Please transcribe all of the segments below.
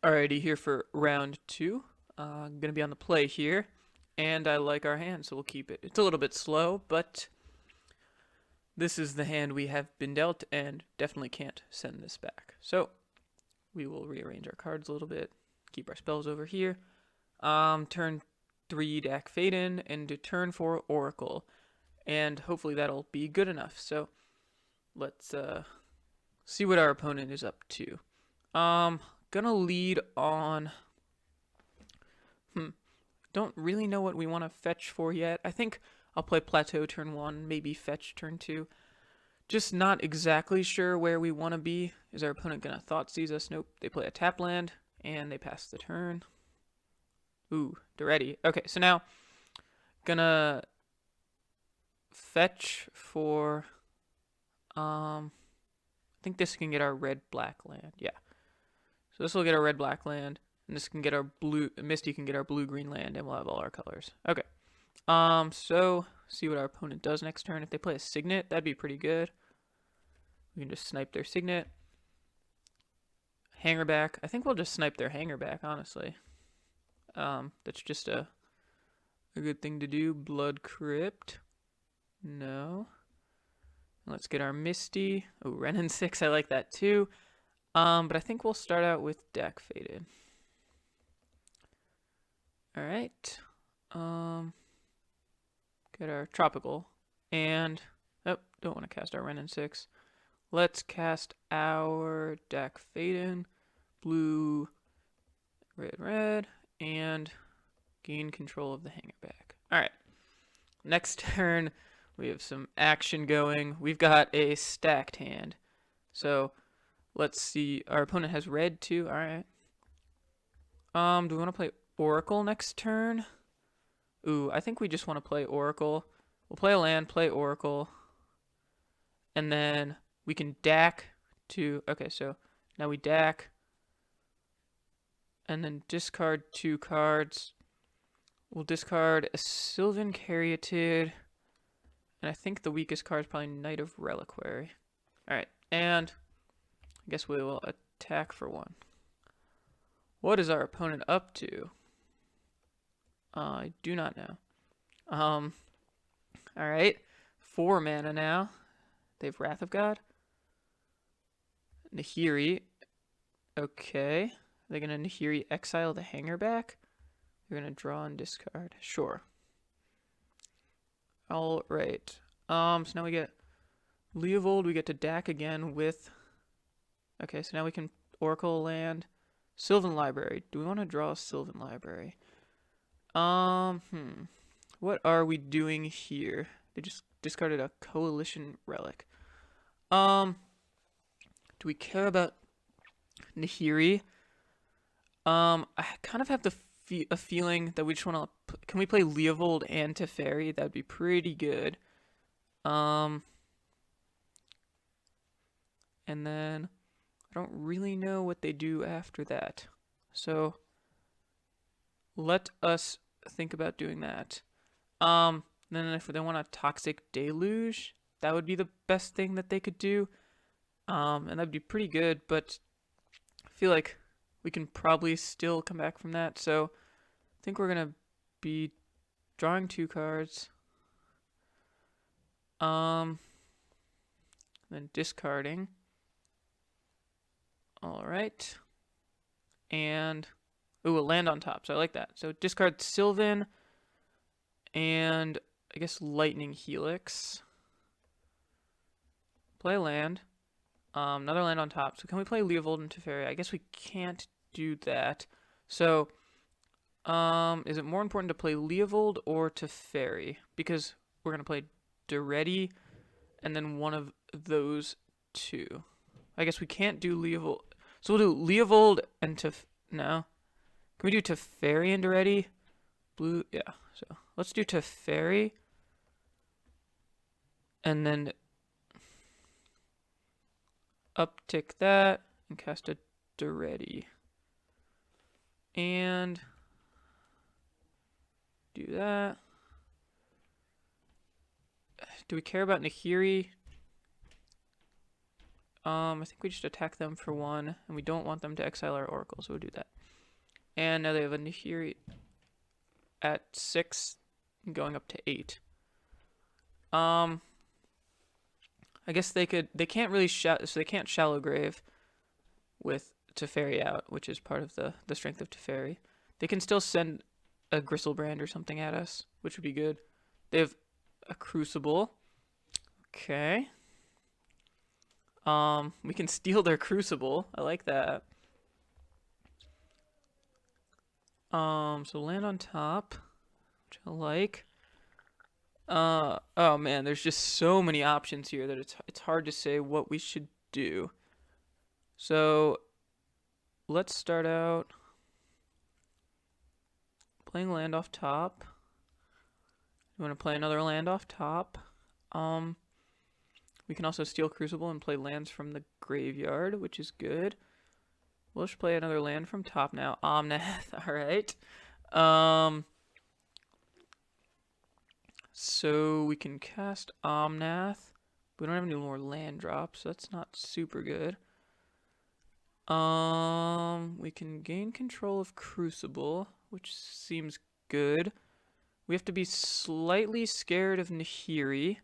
Alrighty, here for round two. Gonna be on the play here, and I like our hand, so we'll keep it. It's a little bit slow, but this is the hand we have been dealt, and definitely can't send this back. So we will rearrange our cards a little bit, keep our spells over here. Turn 3 Dak Faden into turn 4 Oracle, and hopefully that'll be good enough. So let's see what our opponent is up to. Gonna lead on. Hmm. Don't really know what we want to fetch for yet. I think I'll play Plateau turn 1, maybe fetch turn 2. Just not exactly sure where we want to be. Is our opponent going to Thoughtseize us? Nope. They play a tap land, and they pass the turn. Ooh, Daretti. Okay, so now, gonna fetch for, I think this can get our red-black land. Yeah. So this will get our red-black land, and this can get our blue, Misty can get our blue-green land, and we'll have all our colors. Okay. So see what our opponent does next turn. If they play a Signet, that'd be pretty good. We can just snipe their Signet. Hanger back. I think we'll just snipe their hanger back, honestly. That's just a good thing to do. Blood Crypt. No. Let's get our Misty. Oh, Renin 6, I like that too. But I think we'll start out with Dak Faded. Alright. Get our Tropical. And, oh, don't want to cast our Renin 6. Let's cast our Dak Faden. Blue, red, and gain control of the hanger back. Alright. Next turn, we have some action going. We've got a stacked hand. So, let's see. Our opponent has red too. Alright. Do we want to play Oracle next turn? Ooh, I think we just want to play Oracle. We'll play a land, play Oracle. And then we can DAC to... Okay, so now we DAC. And then discard 2 cards. We'll discard a Sylvan Caryatid. And I think the weakest card is probably Knight of Reliquary. Alright, and I guess we will attack for 1. What is our opponent up to? I do not know. Alright. 4 mana now. They have Wrath of God. Nahiri. Okay. They're gonna Nahiri exile the hanger back. They're gonna draw and discard. Sure. Alright. So now we get Leovold, we get to DAC again with... Okay, so now we can Oracle land. Sylvan Library. Do we want to draw a Sylvan Library? What are we doing here? They just discarded a Coalition Relic. Do we care about Nahiri? I kind of have a feeling that we just want to... Can we play Leovold and Teferi? That'd be pretty good. And then I don't really know what they do after that. So let us think about doing that. Then if they want a Toxic Deluge, that would be the best thing that they could do. And that'd be pretty good, but I feel like we can probably still come back from that. So I think we're gonna be drawing 2 cards. Then discarding. Alright. And ooh, a land on top, so I like that. So discard Sylvan and I guess Lightning Helix. Play a land. Another land on top. So can we play Leovold and Teferi? I guess we can't do that. So is it more important to play Leovold or Teferi? Because we're gonna play Daretti and then one of those 2. I guess we can't do Leovold. So we'll do Leovold and no. Can we do Teferi and Daretti? Blue, yeah. So let's do Teferi. And then uptick that and cast a Daretti. And do that. Do we care about Nahiri? I think we just attack them for 1, and we don't want them to exile our Oracle, so we'll do that. And now they have a Nahiri at 6, going up to 8. I guess they can't really so they can't Shallow Grave with Teferi out, which is part of the strength of Teferi. They can still send a Gristlebrand or something at us, which would be good. They have a Crucible. Okay. We can steal their Crucible. I like that. So land on top, which I like. Oh man, there's just so many options here that it's hard to say what we should do. So let's start out playing land off top. You want to play another land off top? We can also steal Crucible and play lands from the graveyard, which is good. We'll just play another land from top now. Omnath, alright. So we can cast Omnath. We don't have any more land drops, so that's not super good. We can gain control of Crucible, which seems good. We have to be slightly scared of Nahiri.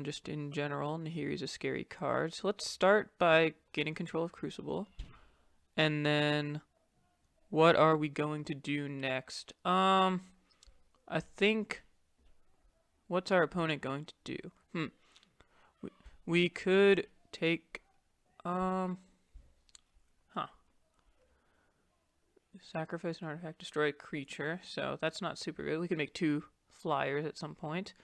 Just in general, Nahiri is a scary card. So let's start by getting control of Crucible. And then what are we going to do next? I think, what's our opponent going to do? We could take, sacrifice an artifact, destroy a creature. So that's not super good. We could make 2 flyers at some point.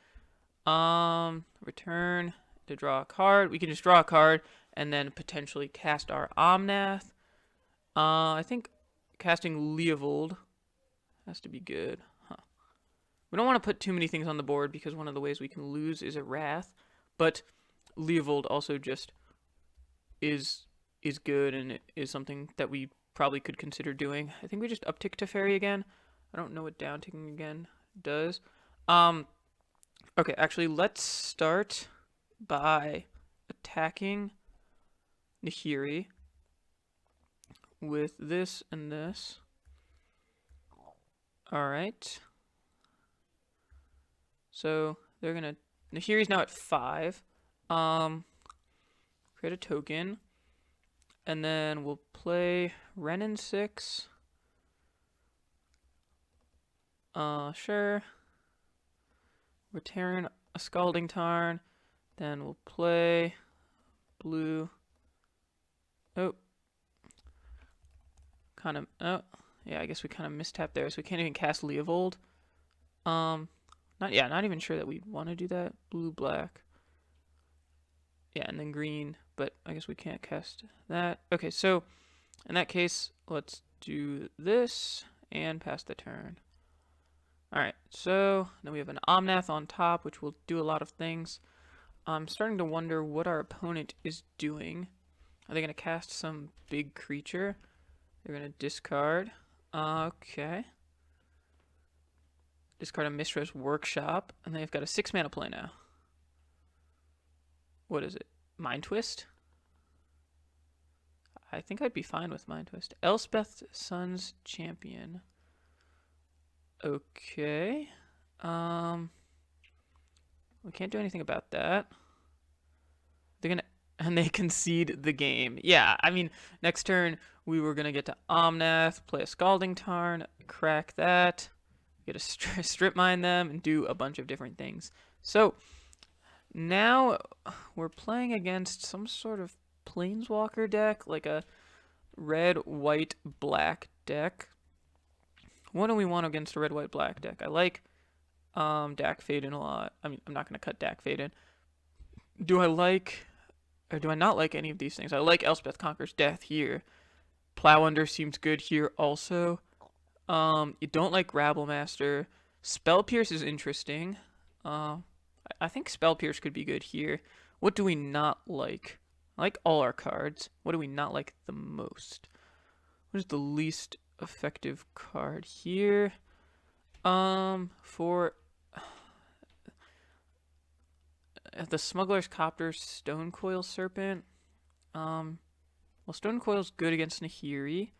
Return to draw a card. We can just draw a card and then potentially cast our Omnath. I think casting Leovold has to be good. We don't want to put too many things on the board because one of the ways we can lose is a Wrath, but Leovold also just is good, and it is something that we probably could consider doing. I think we just uptick Teferi again. I don't know what downticking again does. Okay, actually, let's start by attacking Nahiri with this and this. Alright. So, they're gonna... Nahiri's now at 5. Create a token. And then we'll play Renin 6. Sure. Return a Scalding Tarn. Then we'll play blue. Oh. Oh. Yeah, I guess we kind of mistapped there, so we can't even cast Leovold. Not even sure that we want to do that. Blue, black. Yeah, and then green, but I guess we can't cast that. Okay, so in that case, let's do this and pass the turn. Alright, so then we have an Omnath on top, which will do a lot of things. I'm starting to wonder what our opponent is doing. Are they going to cast some big creature? They're going to discard. Okay. Discard a Mishra's Workshop, and they've got a 6-mana play now. What is it? Mind Twist? I think I'd be fine with Mind Twist. Elspeth Sun's Champion. Okay. We can't do anything about that. They're gonna... And they concede the game. Yeah, I mean, next turn, we were gonna get to Omnath, play a Scalding Tarn, crack that, get a strip mine them, and do a bunch of different things. So, now we're playing against some sort of Planeswalker deck, like a red, white, black deck. What do we want against a red, white, black deck? I like Dack Fayden a lot. I mean, I'm not going to cut Dack Fayden. Do I like, or do I not like any of these things? I like Elspeth Conquers Death here. Plow Under seems good here also. You don't like Rabblemaster. Spell Pierce is interesting. I think Spell Pierce could be good here. What do we not like? I like all our cards. What do we not like the most? What is the least effective card here? The Smuggler's Copter, Stone Coil Serpent. Well, Stone Coil's good against Nahiri.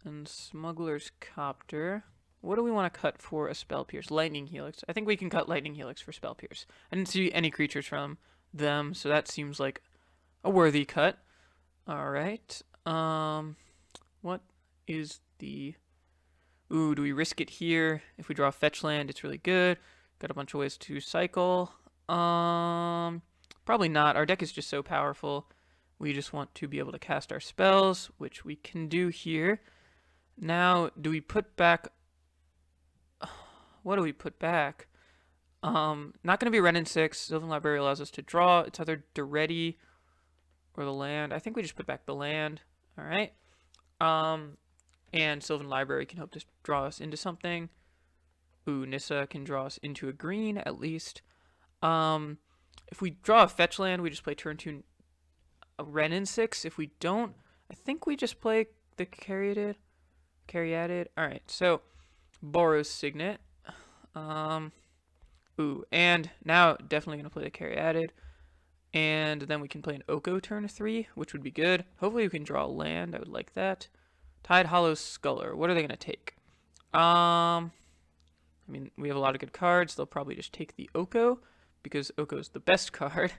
And Smuggler's Copter. What do we want to cut for a Spell Pierce? Lightning Helix. I think we can cut Lightning Helix for Spell Pierce. I didn't see any creatures from them, so that seems like a worthy cut. Alright. What is the... Ooh, do we risk it here? If we draw a fetch land, it's really good. Got a bunch of ways to cycle. Probably not. Our deck is just so powerful. We just want to be able to cast our spells, which we can do here. Now, do we put back... What do we put back? Not going to be Wrenn and 6. Sylvan Library allows us to draw. It's either Daretti or the land. I think we just put back the land. Alright. And Sylvan Library can hope to draw us into something. Ooh, Nissa can draw us into a green, at least. If we draw a fetch land, we just play turn 2 a Wrenn and 6. If we don't, I think we just play the Caryatid. Alright, so Boros Signet. Ooh, and now definitely going to play the Caryatid. And then we can play an Oko turn 3, which would be good. Hopefully we can draw a land. I would like that. Tidehollow Sculler. What are they going to take? I mean, we have a lot of good cards. They'll probably just take the Oko, because Oko's the best card.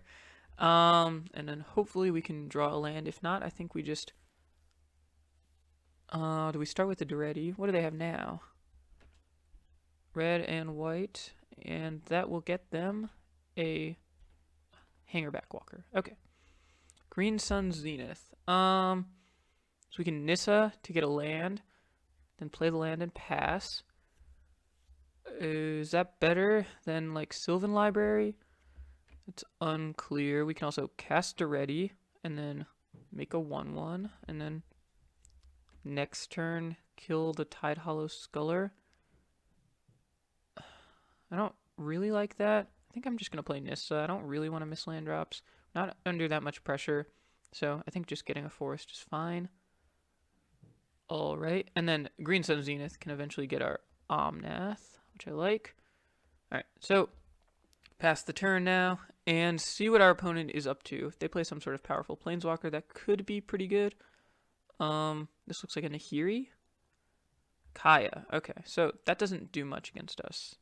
And then hopefully we can draw a land. If not, I think we just... do we start with the Daretti? What do they have now? Red and white. And that will get them a Hangerback Walker. Okay. Green Sun Zenith. So we can Nissa to get a land. Then play the land and pass. Is that better than like Sylvan Library? It's unclear. We can also cast Daretti and then make a 1/1 and then next turn kill the Tidehollow Sculler. I don't really like that. I think I'm just gonna play Nissa. I don't really want to miss land drops. Not under that much pressure, so I think just getting a forest is fine. Alright, and then Green Sun Zenith can eventually get our Omnath, which I like. Alright, so pass the turn now and see what our opponent is up to. If they play some sort of powerful Planeswalker, that could be pretty good. This looks like a Nahiri. Kaya. Okay, so that doesn't do much against us.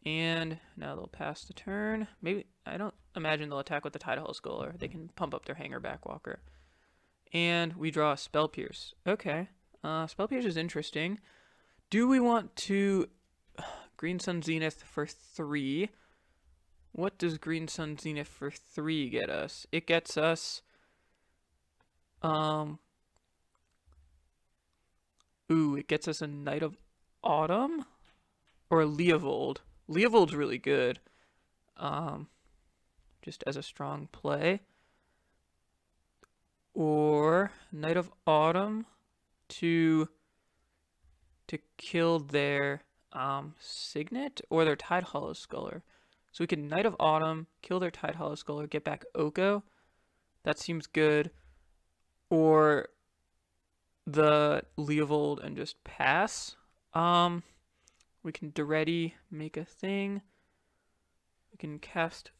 And now they'll pass the turn. Maybe, I don't imagine they'll attack with the Tidehollow Sculler. They can pump up their Hangerback Walker. And we draw a Spell Pierce. Okay. Spell Pierce is interesting. Do we want to... Green Sun Zenith for 3. What does Green Sun Zenith for 3 get us? It gets us... Ooh, it gets us a Knight of Autumn? Or a Leovold. Leovold's really good. Just as a strong play. Or Knight of Autumn to kill their Signet or their Tidehollow Sculler. So we can Knight of Autumn, kill their Tidehollow Sculler, get back Oko. That seems good. Or the Leovold and just pass. We can Daretti, make a thing. We can cast...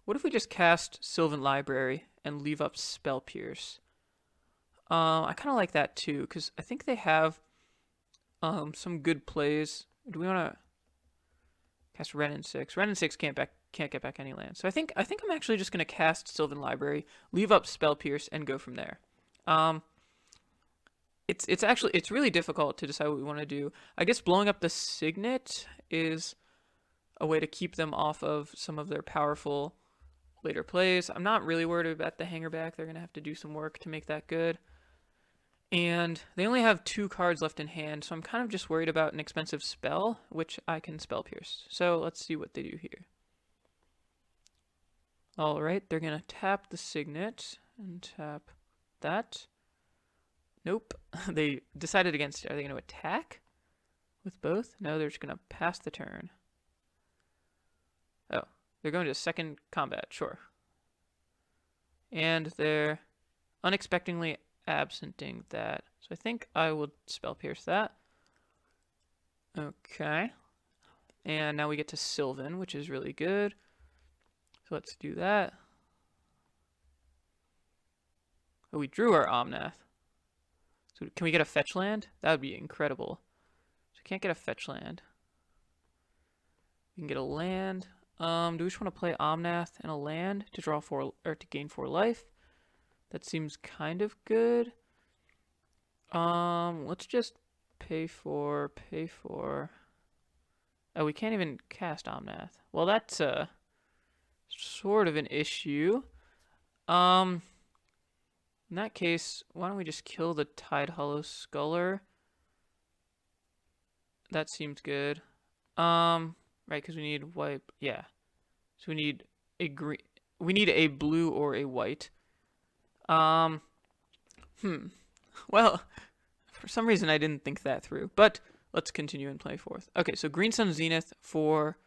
What if we just cast Sylvan Library and leave up Spell Pierce? I kind of like that too, because I think they have some good plays. Do we want to cast Wrenn and 6? Wrenn and 6 can't get back any land. So I think I'm actually just going to cast Sylvan Library, leave up Spell Pierce, and go from there. It's really difficult to decide what we want to do. I guess blowing up the Signet is a way to keep them off of some of their powerful later plays. I'm not really worried about the Hangerback. They're going to have to do some work to make that good. And they only have 2 cards left in hand, so I'm kind of just worried about an expensive spell, which I can Spell Pierce. So let's see what they do here. Alright, they're going to tap the Signet and tap that. Nope. They decided against it. Are they going to attack with both? No, they're just going to pass the turn. Oh, they're going to second combat, sure. And they're unexpectedly absenting that. So I think I will Spell Pierce that. Okay. And now we get to Sylvan, which is really good. So let's do that. Oh, we drew our Omnath. So can we get a fetch land? That would be incredible. So we can't get a fetch land. We can get a land. Do we just want to play Omnath and a land to draw 4 or to gain 4 life? That seems kind of good. Let's just pay for. Oh, we can't even cast Omnath. Well, that's sort of an issue. In that case, why don't we just kill the Tidehollow Sculler? That seems good. Right, because we need white. Yeah. So we need a green. We need a blue or a white. Well, for some reason I didn't think that through. But let's continue and play forth. Okay, so Green Sun Zenith for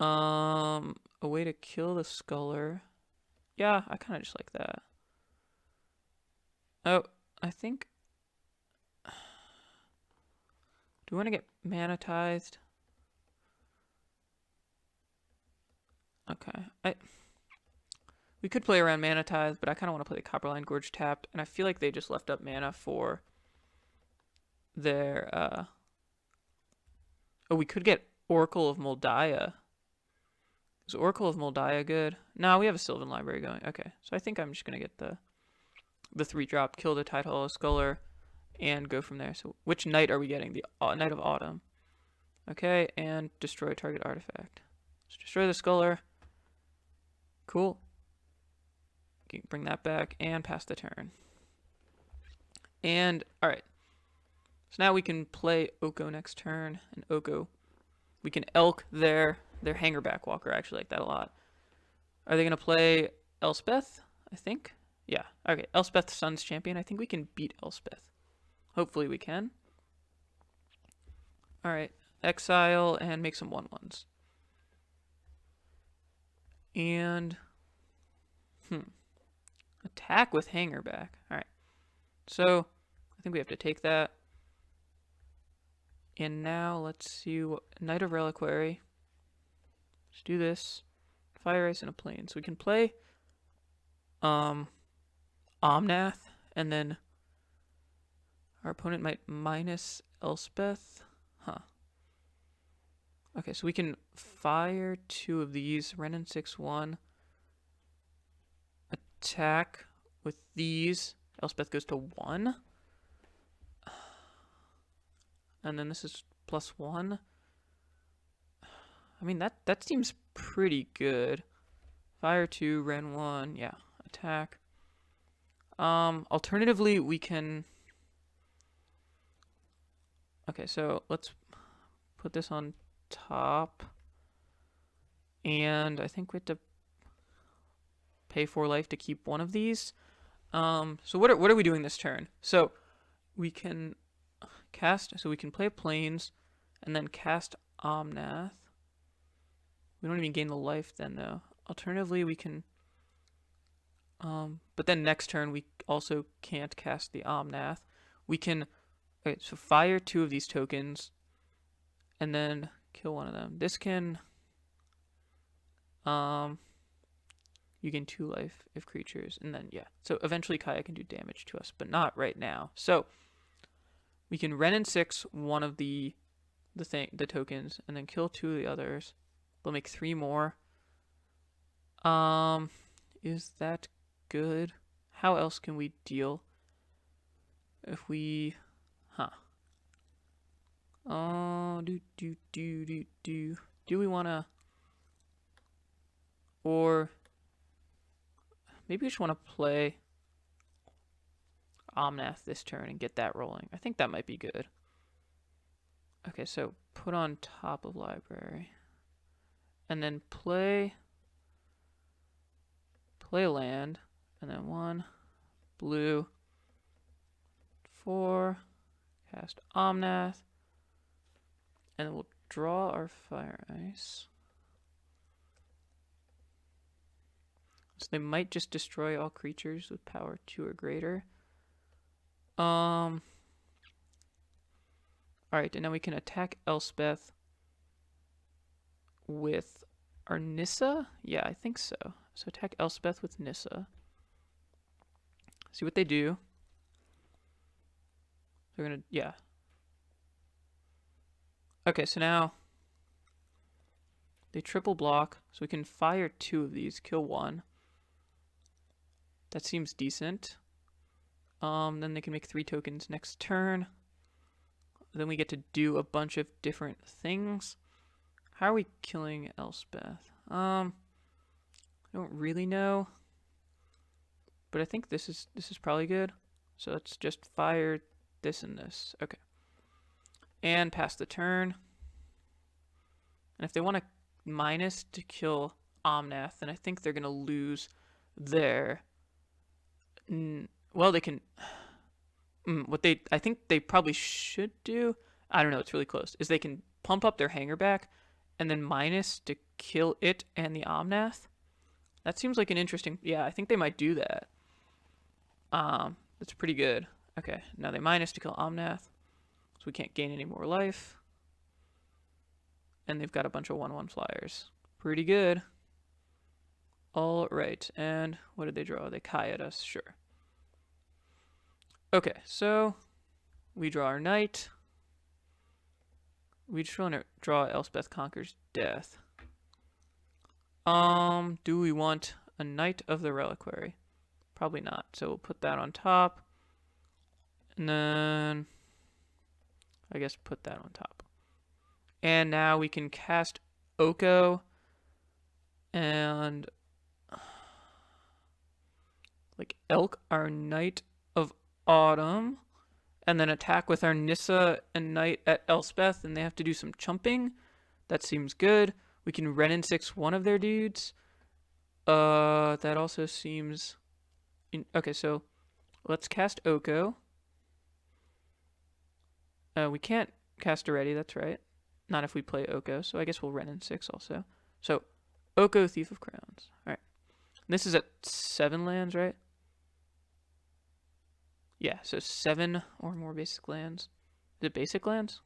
a way to kill the Sculler. Yeah, I kind of just like that. Oh, I think. Do we want to get manatized? Okay. We could play around manatized, but I kind of want to play the Copperline Gorge tapped, and I feel like they just left up mana for their Oh, we could get Oracle of Moldiah. Is Oracle of Moldiah good? No, we have a Sylvan library going. Okay, so I think I'm just gonna get the 3-drop, kill the Tidehollow Sculler, and go from there. So which night are we getting? The Night of Autumn. Okay, and destroy target artifact. Let's destroy the Sculler. Cool. Bring that back and pass the turn. And alright. So now we can play Oko next turn. And Oko, we can Elk their Hangerback Walker. I actually like that a lot. Are they going to play Elspeth? I think. Yeah. Okay. Elspeth, Sun's Champion. I think we can beat Elspeth. Hopefully we can. Alright. Exile and make some 1/1s. And attack with Hangerback. Alright. So I think we have to take that. And now let's see what Knight of Reliquary. Let's do this. Fire Ice and a Plane. So we can play Omnath, and then our opponent might minus Elspeth. Huh. Okay, so we can fire 2 of these. Renin 6/1. Attack with these. Elspeth goes to 1. And then this is +1. I mean, that seems pretty good. Fire 2, Ren 1. Yeah, attack. Alternatively, we can... Okay, so let's put this on top. And I think we have to pay 4 life to keep one of these. So what are we doing this turn? So we can cast, so we can play Plains and then cast Omnath. We don't even gain the life then though. Alternatively, we can but then next turn we also can't cast the Omnath. We can, okay, so fire 2 of these tokens and then kill one of them. This can you gain 2 life if creatures, and then yeah. So eventually Kaya can do damage to us, but not right now. So we can Renin 6 one of the tokens and then kill 2 of the others. They'll make 3 more. Is that good? How else can we deal? If we, do we wanna, or maybe we just wanna play Omnath this turn and get that rolling. I think that might be good. Okay, so put on top of library. And then play land. And then 1, blue, 4, cast Omnath. And then we'll draw our Fire Ice. So they might just destroy all creatures with power 2 or greater. Alright, and now we can attack Elspeth with our Nissa. Yeah, I think so. So attack Elspeth with Nissa. See what they do. They're gonna, yeah. Okay, so now they triple block, so we can fire 2 of these, kill 1. That seems decent. Then they can make 3 tokens next turn. Then we get to do a bunch of different things. How are we killing Elspeth? I don't really know, but I think this is probably good. So let's just fire this and this. Okay, and pass the turn. And if they want to minus to kill Omnath, then I think they're gonna lose their. Well, they can. I think they probably should do. I don't know. It's really close. Is they can pump up their hanger back, and then minus to kill it and the Omnath. That seems like an interesting. Yeah, I think they might do that. That's pretty good. Okay, now they minus to kill Omnath, so we can't gain any more life. And they've got a bunch of 1/1 flyers. Pretty good. All right, and what did they draw? They Kai at us, sure. Okay, so we draw our knight. We just want to draw Elspeth Conquers Death. Do we want a Knight of the Reliquary? Probably not. So we'll put that on top. And then I guess put that on top. And now we can cast Oko and like Elk, our Knight of Autumn, and then attack with our Nissa and Knight at Elspeth, and they have to do some chumping. That seems good. We can Renin 6 one of their dudes. That also seems... Okay, so let's cast Oko. We can't cast already, that's right. Not if we play Oko, so I guess we'll Renin 6 also. So, Oko, Thief of Crowns. Alright. This is at 7 lands, right? Yeah, so 7 or more basic lands. Is it basic lands?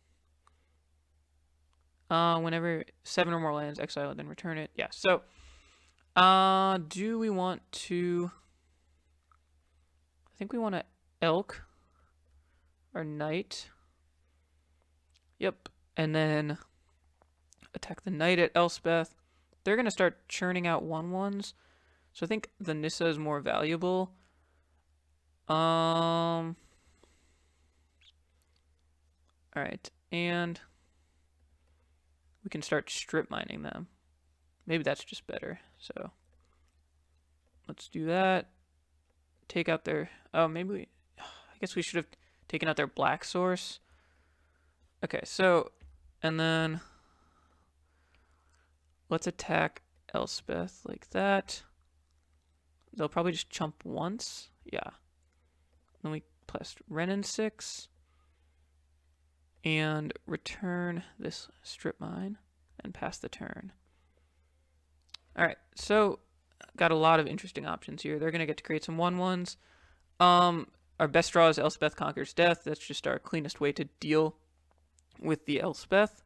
Whenever 7 or more lands, exile it, then return it. Yeah, so do we want to... I think we want to Elk or Knight. Yep, and then attack the Knight at Elspeth. They're going to start churning out 1/1s. So I think the Nissa is more valuable. Alright, and we can start strip mining them. Maybe that's just better. So let's do that. Take out their... Oh, maybe we... I guess we should have taken out their black source. Okay, so... And then... Let's attack Elspeth like that. They'll probably just chump once. Yeah. Then we plus Renin 6. And return this strip mine and pass the turn. Alright, so got a lot of interesting options here. They're going to get to create some 1/1s. Our best draw is Elspeth Conquers Death. That's just our cleanest way to deal with the Elspeth.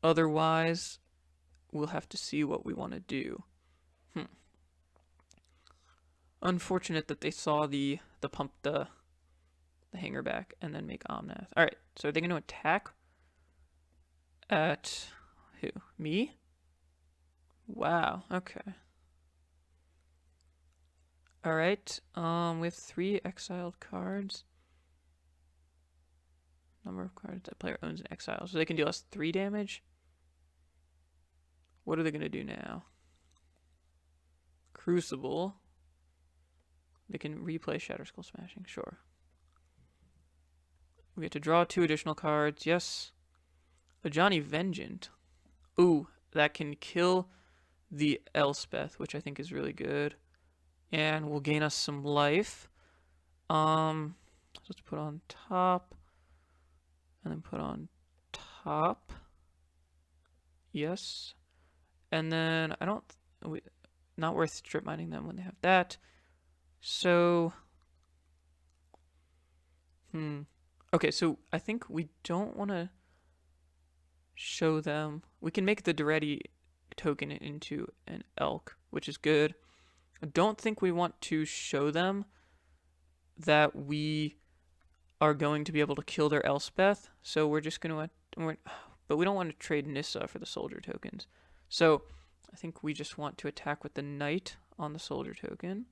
Otherwise, we'll have to see what we want to do. Unfortunate that they saw the pump the hanger back and then make Omnath. Alright, so are they going to attack at who? Me? Wow, okay. Alright, we have 3 exiled cards. Number of cards that player owns in exile. So they can deal us 3 damage. What are they going to do now? Crucible. They can replay Shatterskull Smashing, sure. We get to draw 2 additional cards, yes. Ajani Vengeant. Ooh, that can kill the Elspeth, which I think is really good. And will gain us some life. Let's put on top. And then put on top. Yes. And then I don't... not worth strip mining them when they have that. So... Okay, so I think we don't want to show them... We can make the Daretti token it into an elk, which is good. I don't think we want to show them that we are going to be able to kill their Elspeth, so we're just going to, but we don't want to trade Nissa for the soldier tokens. So I think we just want to attack with the knight on the soldier token.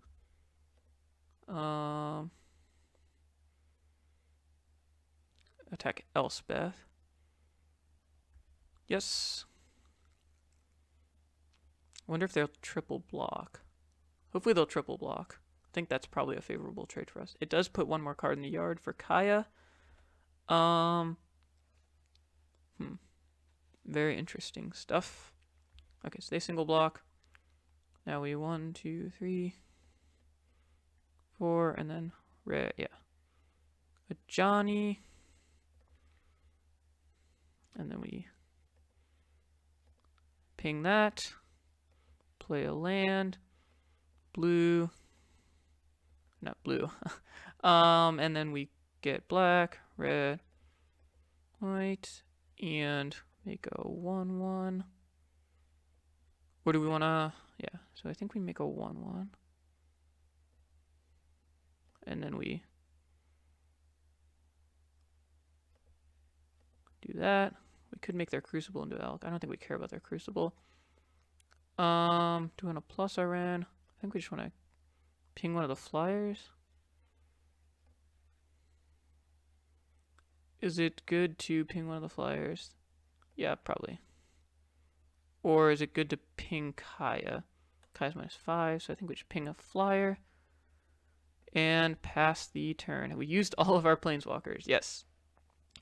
Attack Elspeth. Yes. I wonder if they'll triple block. Hopefully they'll triple block. I think that's probably a favorable trade for us. It does put one more card in the yard for Kaya. Very interesting stuff. Okay, so they single block. Now we 1, 2, 3, 4, and then red, yeah. A Johnny. And then we ping that. Play a land. Blue. Not blue. And then we get black, red, white, and make a 1/1. Or do we want to? Yeah, so I think we make a 1/1. And then we do that. We could make their Crucible into Elk. I don't think we care about their Crucible. Do we want to plus our Ren? I think we just want to ping one of the flyers. Is it good to ping one of the flyers? Yeah, probably. Or is it good to ping Kaya? Kaya's -5, so I think we should ping a flyer. And pass the turn. We used all of our planeswalkers. Yes.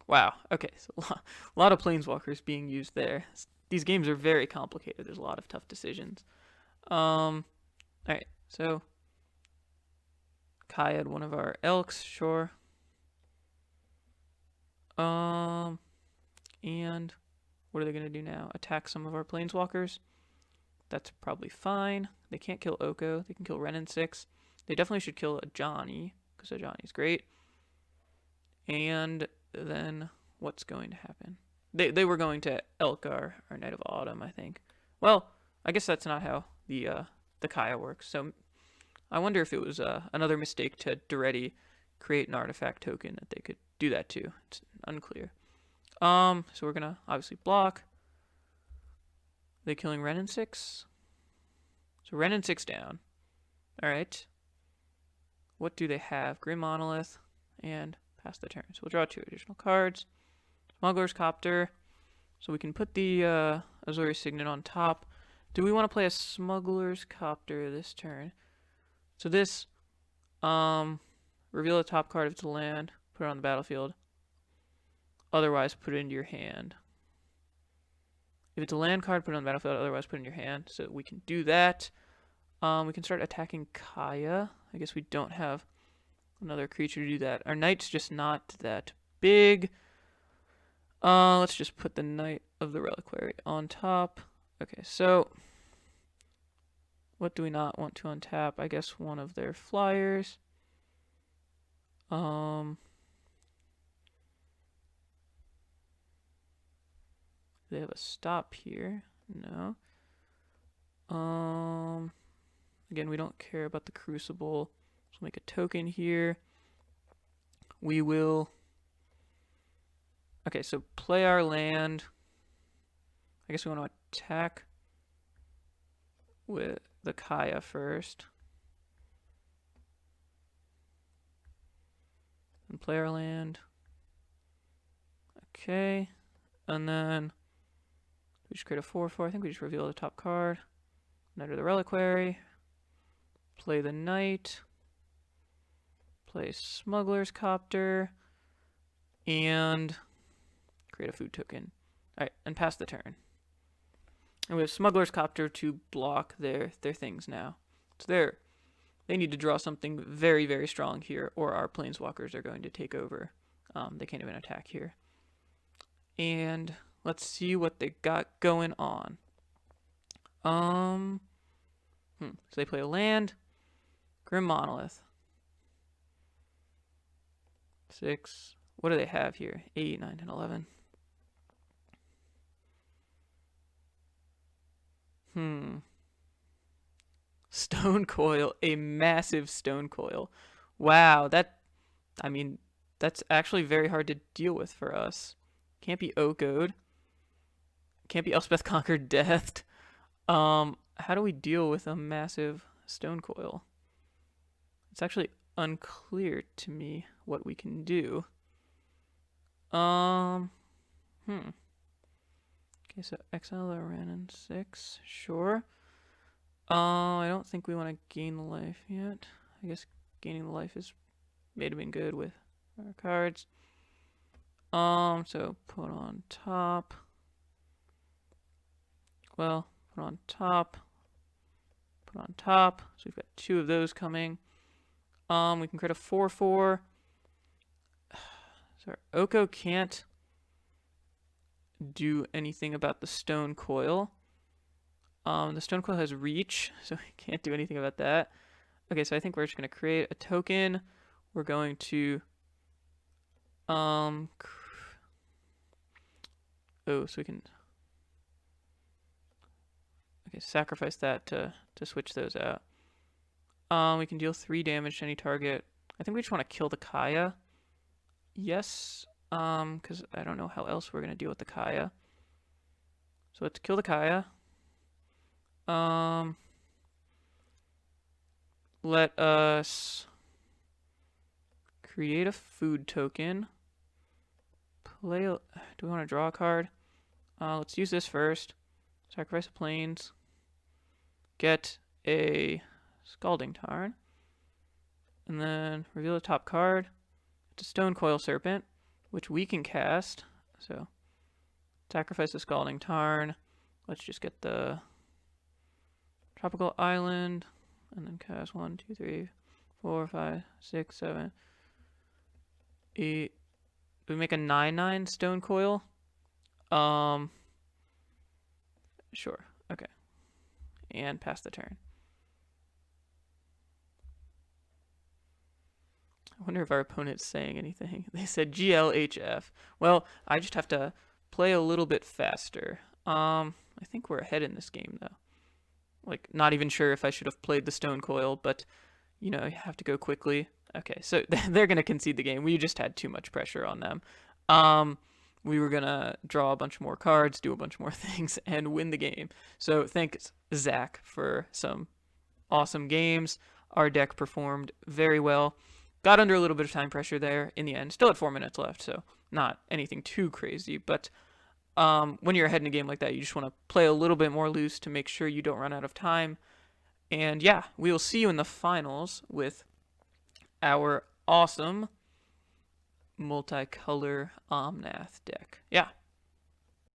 Wow. Okay, so a lot of planeswalkers being used there. These games are very complicated. There's a lot of tough decisions. Alright, so Kaya had one of our elks, sure. And what are they going to do now? Attack some of our planeswalkers? That's probably fine. They can't kill Oko. They can kill Renin 6. They definitely should kill a Johnny, because a Johnny's great. And then what's going to happen? They were going to Elk our Knight of Autumn, I think. Well, I guess that's not how the Kaya works. So I wonder if it was another mistake to Duretti create an artifact token that they could do that to. It's unclear. So we're gonna obviously block. They killing Renin 6? So Renin 6 down. Alright. What do they have? Grim Monolith and pass the turn. So we'll draw 2 additional cards. Smuggler's Copter. So we can put the Azorius Signet on top. Do we want to play a Smuggler's Copter this turn? So this, reveal the top card if it's a land, put it on the battlefield. Otherwise, put it into your hand. If it's a land card, put it on the battlefield. Otherwise, put it in your hand. So we can do that. We can start attacking Kaya. I guess we don't have another creature to do that. Our knight's just not that big. Let's just put the Knight of the Reliquary on top. Okay, so what do we not want to untap? I guess one of their flyers. They have a stop here. No. Again, we don't care about the Crucible. So we'll make a token here. We will. Okay, so play our land. I guess we want to attack with the Kaya first. And play our land. Okay. And then we just create a 4/4. I think we just reveal the top card. Knight of the Reliquary. Play the Knight. Play Smuggler's Copter. And create a food token. Alright, and pass the turn. And we have Smuggler's Copter to block their things now. So they need to draw something very, very strong here, or our Planeswalkers are going to take over. They can't even attack here. And let's see what they got going on. So they play a land. Grim Monolith. 6. What do they have here? 8, 9, 10, 11. Hmm. Stone coil, a massive stone coil. Wow, I mean, that's actually very hard to deal with for us. Can't be Oakode. Can't be Elspeth Conquered Death. How do we deal with a massive stone coil? It's actually unclear to me what we can do. Um, hmm. Okay, so exile the Ranon 6, sure. I don't think we want to gain the life yet. I guess gaining the life is may have been good with our cards. So put on top. Well, put on top. Put on top. So we've got 2 of those coming. We can create a 4/4. So our Oko can't do anything about the stone coil. The stone coil has reach, so we can't do anything about that. Okay, so I think we're just gonna create a token. We're going to so we can sacrifice that to switch those out. We can deal 3 damage to any target. I think we just want to kill the Kaya. Yes, because I don't know how else we're gonna deal with the Kaya. So let's kill the Kaya. Let us create a food token. Do we want to draw a card? Let's use this first. Sacrifice the plains. Get a Scalding Tarn. And then reveal the top card. It's a Stone Coil Serpent, which we can cast. So sacrifice the Scalding Tarn. Let's just get the Tropical Island. And then cast 1, 2, 3, 4, 5, 6, 7, 8. Do we make a 9/9 Stone Coil? Sure. Okay. And pass the turn. I wonder if our opponent's saying anything. They said GLHF. Well, I just have to play a little bit faster. I think we're ahead in this game, though. Like, not even sure if I should have played the Stone Coil, but, you know, you have to go quickly. Okay, so they're going to concede the game. We just had too much pressure on them. We were going to draw a bunch more cards, do a bunch more things, and win the game. So thanks, Zach, for some awesome games. Our deck performed very well. Got under a little bit of time pressure there in the end. Still had 4 minutes left, so not anything too crazy, but when you're ahead in a game like that, you just want to play a little bit more loose to make sure you don't run out of time. And yeah, we will see you in the finals with our awesome multicolor Omnath deck. Yeah,